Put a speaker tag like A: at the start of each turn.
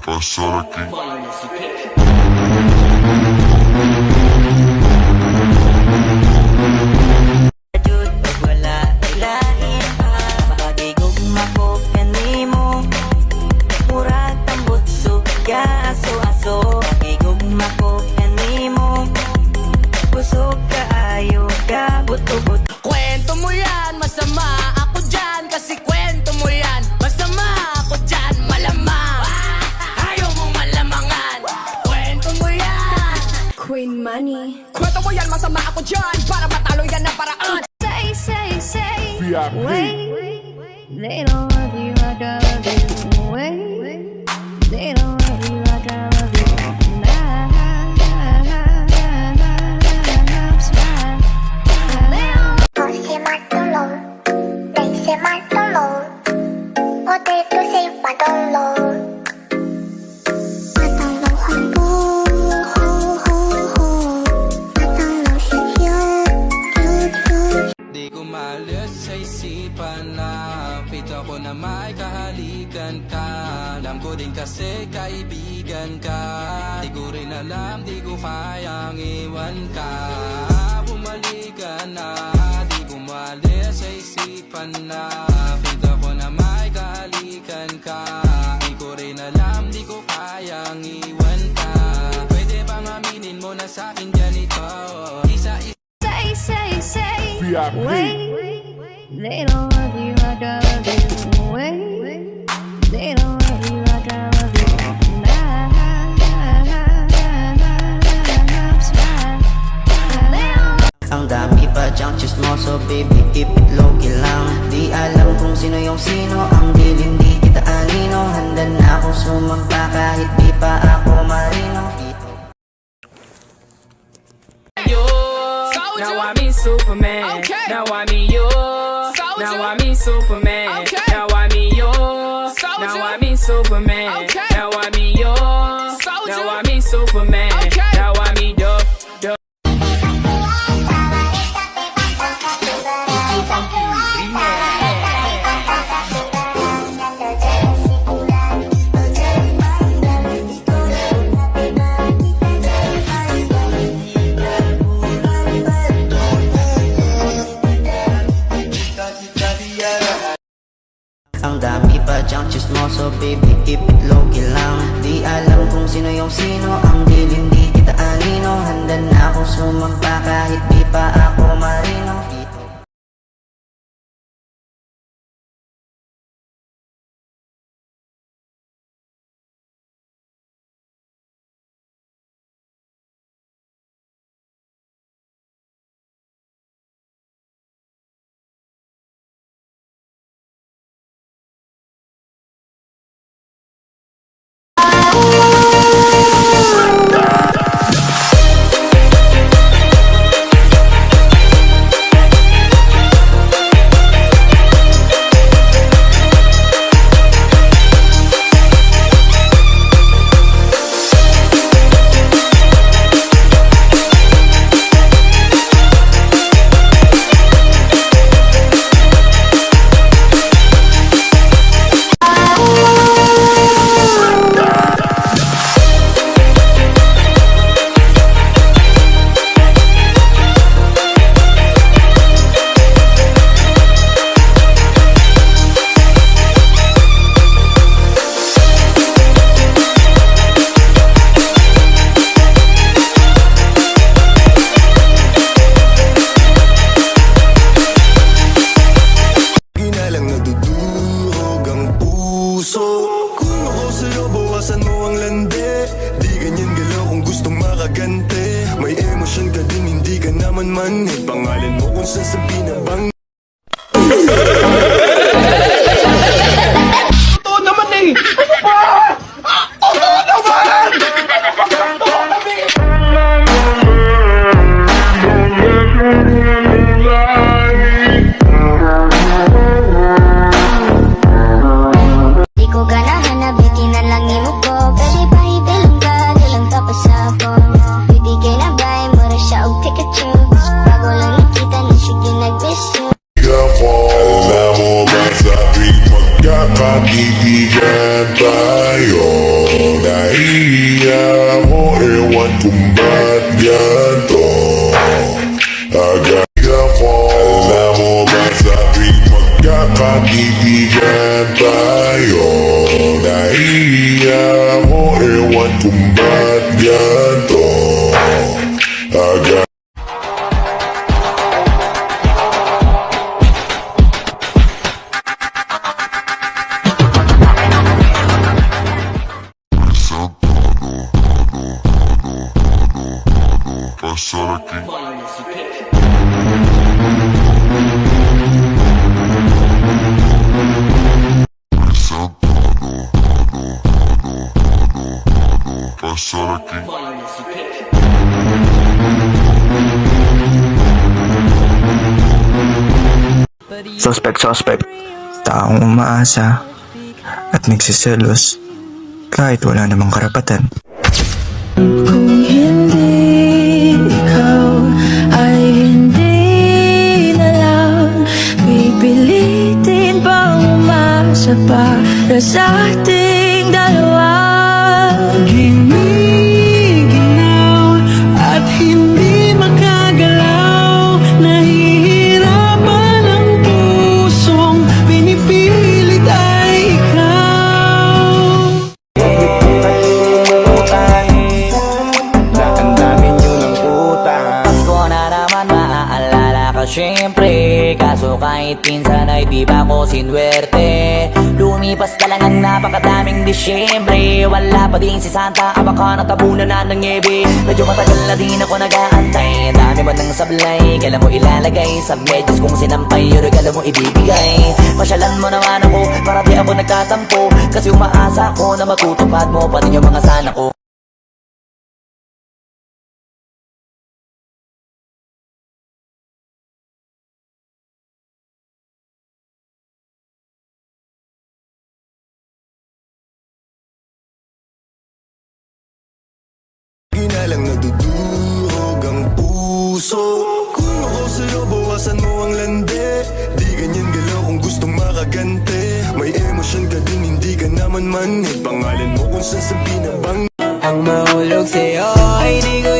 A: Passar aqui.
B: Kwento mo yan, masama ako dyan. Kasi kwento mo yan, masama ako dyan. Malamang, ayaw mong malamangan. Kwento mo yan,
C: Queen Money.
B: kwento mo yan, masama ako dyan. Para matalo yan ng paraan.
C: Say,
A: VIP.
C: wait. They don't love you like I love you. Wait, they don't love you like I love you.
D: C'est maintenant, c'est maintenant.我的都是发动了，发动了红布，发动了时间，Di
E: ko maalis sa isipan na kita ko na may kahalikan ka. Alam ko din kasi kaibigan ka. Di ko rin alam, di ko kayang iwan ka. Bumalik ka na, di ko maalis sa isipan na kita ko na may kahalikan ka. Di ko rin alam, di ko kayang iwan ka. Pwede bang aminin mo na sa'kin ganito? Isa-isa
C: Say,
A: VIP.
C: wait. They don't love you like I love you. Wait, they don't love you like I love you.
F: Ang dami pa dyang chismoso, baby, keep it low-key lang. Di alam kung sino yung sino, ang deal hindi kita anino. Handa na akong sumampa kahit di pa ako marino.
G: Now I'm in Superman.
B: Okay.
G: Now I'm in you.
B: Soldier.
G: Now I'm in Superman.
B: Okay.
G: Now I'm in you.
B: Soldier.
G: Now I'm in Superman.
B: Okay.
G: Now I'm in you.
B: Soldier.
G: Now I'm in Superman.
B: Okay.
G: Now I'm in you.
F: Ang dami pa dyang chismoso, baby, keep it low-key lang. Di alam kung sino yung sino, ang deal hindi kita anino. Handa na akong sumampa kahit di pa ako marino.
A: magkakaibigan tayo. Nahihiya ako, ewan kung ba't ganito. Agad ako, alam mo ba sa tuwing magkakaibigan tayo. Nahihiya ako, ewan kung ba't ganito. Agad pasar aquí. Pasar aquí.
H: Suspect, taong umaasa at nagsiselos kahit wala namang karapatan.
I: Kung hindi ikaw ay hindi na lang pipilitin pang umasa para sa ating dalawa. Giniginaw at hindi makagalaw, nahihirapan ang pusong pinipilit ay ikaw.
F: Pasko na naman, maaalala ka syempre. Kaso kahit pinsan ay di ba ko sinwerte. Lumipas ka lang ang napakadaming Disyembre. Wala pa din si Santa, abaka natabunan na ng niebe. Medyo matagal na din ako nag-aantay. Ang dami mo ng sablay, kailan mo ilalagay sa medyas kung sinampay, yung regalo mo ibibigay. Pasyalan mo naman ako, para di ako nagtatampo. Kasi umaasa ko na matutupad mo pati yung mga sana ko.
J: Ginalang nadudurog ang puso. Kung ako sa'yo, bawasan mo ang lande. Di ganyan galaw kung gustong makagante. May emosyon ka din, hindi ka naman manhid. Pangalan mo kung saan sa binabang.
F: Ang mahulog sa'yo ay di ko